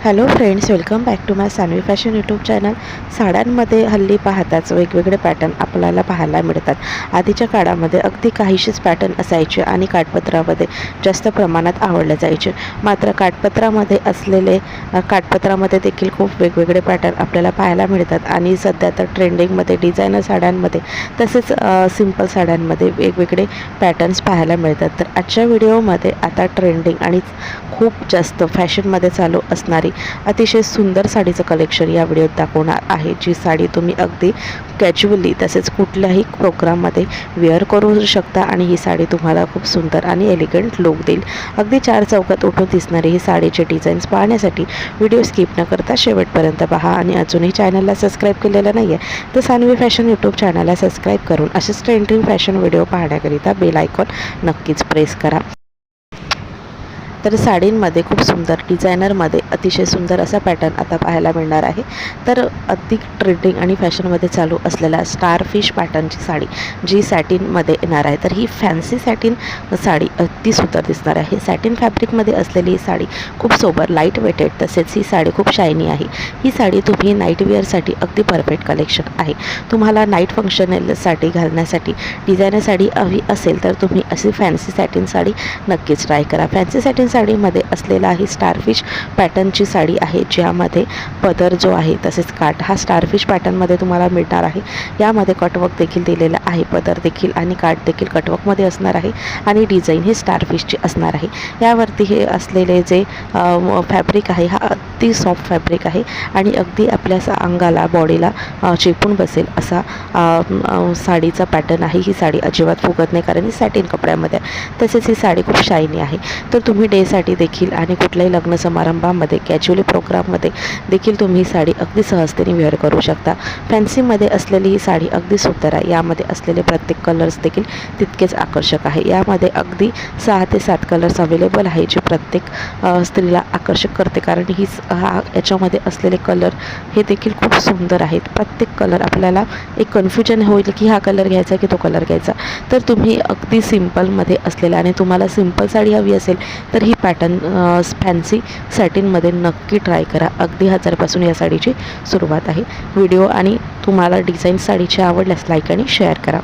Hello friends, welcome back to my Saanvi fashion YouTube channel. साड्यांमध्ये हल्ली पाहताच वेगवेगळे पॅटर्न आपल्याला पाहायला मिळतात. आधीच्या काळामध्ये अगदी काहीशीच पॅटर्न असायचे आणि काठपदरामध्ये जास्त प्रमाणात आवडले जायचे. मात्र काठपदरामध्ये देखील खूप वेगवेगळे पॅटर्न आपल्याला पाहायला मिळतात आणि सध्या तर ट्रेंडिंगमध्ये डिझायनर साड्यांमध्ये तसेच सिंपल साड्यांमध्ये वेगवेगळे पॅटर्न्स पाहायला मिळतात. तर आजच्या व्हिडिओमध्ये आता ट्रेंडिंग आणि खूप जास्त फॅशनमध्ये चालू असणारी अतिशय सुंदर साडीचं कलेक्शन या व्हिडिओत दाखवणार आहे, जी साडी तुम्ही अगदी कॅज्युअली तसेच कुठल्याही प्रोग्राममध्ये वेअर करू शकता आणि ही साडी तुम्हाला खूप सुंदर आणि एलिगंट लुक देईल. अगदी चार चौकात उठून दिसणारी ही साडीचे डिझाईन्स पाहण्यासाठी व्हिडिओ स्किप न करता शेवटपर्यंत पहा आणि अजूनही चॅनलला सबस्क्राईब केलेलं नाही आहे तर सानवी फॅशन यूट्यूब चॅनलला सबस्क्राईब करून असेच ट्रेंडिंग फॅशन व्हिडिओ पाहण्याकरिता बेल आयकॉन नक्कीच प्रेस करा. तर साडींमध्ये खूप सुंदर डिझायनरमध्ये अतिशय सुंदर असा पॅटर्न आता पाहायला मिळणार आहे. तर अगदी ट्रेंडिंग आणि फॅशनमध्ये चालू असलेला स्टारफिश पॅटर्नची साडी जी सॅटिनमध्ये येणार आहे. तर ही फॅन्सी सॅटिन साडी अगदी सुंदर दिसणार आहे. सॅटिन फॅब्रिकमध्ये असलेली ही साडी खूप सोबर लाईट वेटेड तसेच ही साडी खूप शायनी आहे. ही साडी तुम्ही नाईट वेअरसाठी अगदी परफेक्ट कलेक्शन आहे. तुम्हाला नाईट फंक्शनसाठी घालण्यासाठी डिझायनर साडी हवी असेल तर तुम्ही अशी फॅन्सी सॅटिन साडी नक्कीच ट्राय करा. फॅन्सी सॅटिन साडीमध्ये असलेला ही स्टारफिश पॅटर्नची साडी आहे, ज्यामध्ये पदर जो आहे तसेच काठ हा स्टारफिश पॅटर्नमध्ये तुम्हाला मिळणार आहे. यामध्ये कटवर्क देखील दिलेलं आहे. पदर देखील आणि काठ देखील कटवर्कमध्ये असणार आहे आणि डिझाईन ही स्टारफिशची असणार आहे. यावरती हे असलेले जे फॅब्रिक आहे हा अगदी सॉफ्ट फॅब्रिक आहे आणि अगदी आपल्या अंगाला बॉडीला चेपून बसेल असा साडीचा पॅटर्न आहे. ही साडी अजिबात फुगत नाही कारण ही सॅटिन कपड्यामध्ये. तसेच ही साडी खूप शायनी आहे. तर तुम्ही डेसाठी देखील आणि कुठल्याही लग्न समारंभामध्ये कॅज्युअली प्रोग्राममध्ये देखील तुम्ही ही साडी अगदी सहजतेने वेअर करू शकता. फॅन्सीमध्ये असलेली ही साडी अगदी सुंदर आहे. यामध्ये असलेले प्रत्येक कलर्स देखील तितकेच आकर्षक आहे. यामध्ये अगदी 6 ते 7 कलर्स अवेलेबल आहे, जे प्रत्येक स्त्रीला आकर्षक करते कारण याच्यामध्ये असलेले कलर हे देखील खूप सुंदर आहेत. प्रत्येक कलर आपल्याला एक कन्फ्युजन होईल की हा कलर घ्यायचा की तो कलर घ्यायचा. तर तुम्ही अगदी सिम्पलमध्ये असलेला आणि तुम्हाला सिम्पल साडी हवी असेल तर ही पॅटर्न फॅन्सी सॅटिनमध्ये नक्की ट्राय करा. अगदी 1000पासून या साडीची सुरुवात आहे. व्हिडिओ आणि तुम्हाला डिझाईन साडीची आवडल्यास लाईक आणि शेअर करा.